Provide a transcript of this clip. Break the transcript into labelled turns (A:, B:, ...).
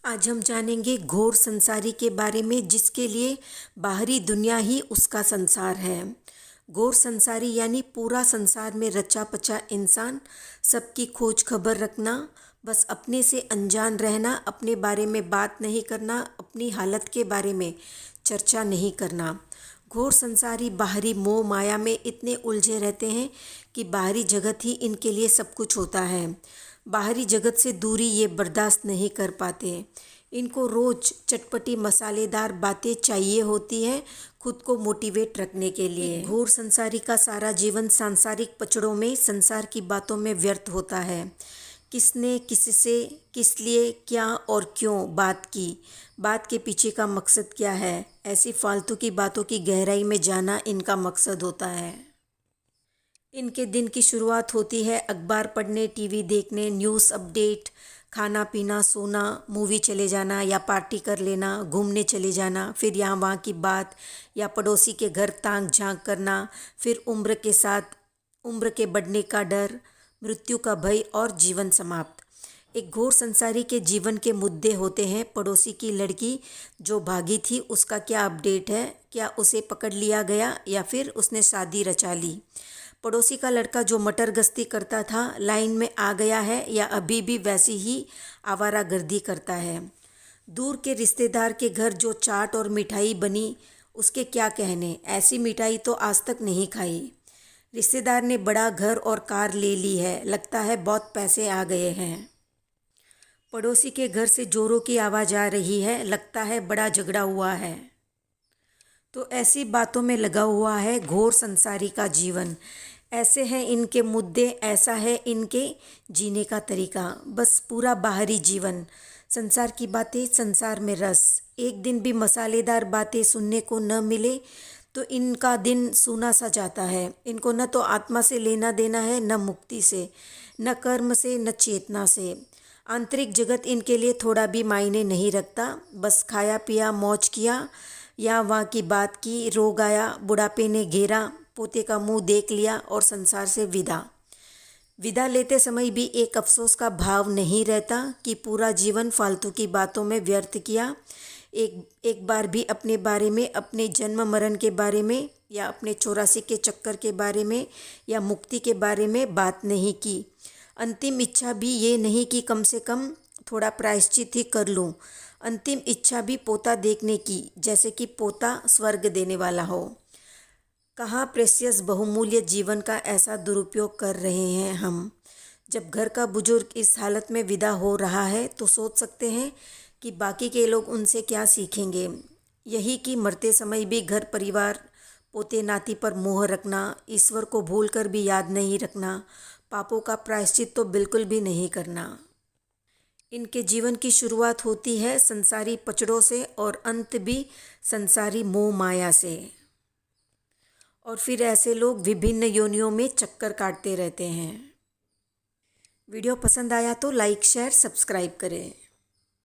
A: आज हम जानेंगे घोर संसारी के बारे में, जिसके लिए बाहरी दुनिया ही उसका संसार है। घोर संसारी यानी पूरा संसार में रचा पचा इंसान, सबकी खोज खबर रखना, बस अपने से अनजान रहना, अपने बारे में बात नहीं करना, अपनी हालत के बारे में चर्चा नहीं करना। घोर संसारी बाहरी मोह माया में इतने उलझे रहते हैं कि बाहरी जगत ही इनके लिए सब कुछ होता है। बाहरी जगत से दूरी ये बर्दाश्त नहीं कर पाते। इनको रोज चटपटी मसालेदार बातें चाहिए होती हैं खुद को मोटिवेट रखने के लिए। घोर संसारी का सारा जीवन सांसारिक पचड़ों में, संसार की बातों में व्यर्थ होता है। किसने किससे, किस लिए, क्या और क्यों बात की, बात के पीछे का मकसद क्या है, ऐसी फालतू की बातों की गहराई में जाना इनका मकसद होता है। इनके दिन की शुरुआत होती है अखबार पढ़ने, टीवी देखने, न्यूज़ अपडेट, खाना पीना, सोना, मूवी चले जाना या पार्टी कर लेना, घूमने चले जाना, फिर यहाँ वहाँ की बात या पड़ोसी के घर ताक झांक करना, फिर उम्र के बढ़ने का डर, मृत्यु का भय और जीवन समाप्त। एक घोर संसारी के जीवन के मुद्दे होते हैं। पड़ोसी की लड़की जो भागी थी, उसका क्या अपडेट है, क्या उसे पकड़ लिया गया या फिर उसने शादी रचा ली। पड़ोसी का लड़का जो मटर गश्ती करता था, लाइन में आ गया है या अभी भी वैसी ही आवारागर्दी करता है। दूर के रिश्तेदार के घर जो चाट और मिठाई बनी, उसके क्या कहने, ऐसी मिठाई तो आज तक नहीं खाई। रिश्तेदार ने बड़ा घर और कार ले ली है, लगता है बहुत पैसे आ गए हैं। पड़ोसी के घर से जोरों की आवाज़ आ रही है, लगता है बड़ा झगड़ा हुआ है। तो ऐसी बातों में लगा हुआ है घोर संसारी का जीवन। ऐसे हैं इनके मुद्दे, ऐसा है इनके जीने का तरीका। बस पूरा बाहरी जीवन, संसार की बातें, संसार में रस। एक दिन भी मसालेदार बातें सुनने को न मिले तो इनका दिन सूना सा जाता है। इनको न तो आत्मा से लेना देना है, न मुक्ति से, न कर्म से, न चेतना से। आंतरिक जगत इनके लिए थोड़ा भी मायने नहीं रखता। बस खाया पिया, मौज किया, या वहाँ की बात की, रोग आया, बुढ़ापे ने घेरा, पोते का मुंह देख लिया और संसार से विदा लेते समय भी एक अफसोस का भाव नहीं रहता कि पूरा जीवन फालतू की बातों में व्यर्थ किया। एक बार भी अपने बारे में, अपने जन्म मरण के बारे में, या अपने 84 के चक्कर के बारे में, या मुक्ति के बारे में बात नहीं की। अंतिम इच्छा भी ये नहीं कि कम से कम थोड़ा प्रायश्चित ही कर लूँ। अंतिम इच्छा भी पोता देखने की, जैसे कि पोता स्वर्ग देने वाला हो। कहाँ प्रेशियस बहुमूल्य जीवन का ऐसा दुरुपयोग कर रहे हैं हम। जब घर का बुजुर्ग इस हालत में विदा हो रहा है तो सोच सकते हैं कि बाकी के लोग उनसे क्या सीखेंगे। यही कि मरते समय भी घर परिवार, पोते नाती पर मोह रखना, ईश्वर को भूल कर भी याद नहीं रखना, पापों का प्रायश्चित तो बिल्कुल भी नहीं करना। इनके जीवन की शुरुआत होती है संसारी पचड़ों से और अंत भी संसारी मोह माया से। और फिर ऐसे लोग विभिन्न योनियों में चक्कर काटते रहते हैं। वीडियो पसंद आया तो लाइक, शेयर, सब्सक्राइब करें।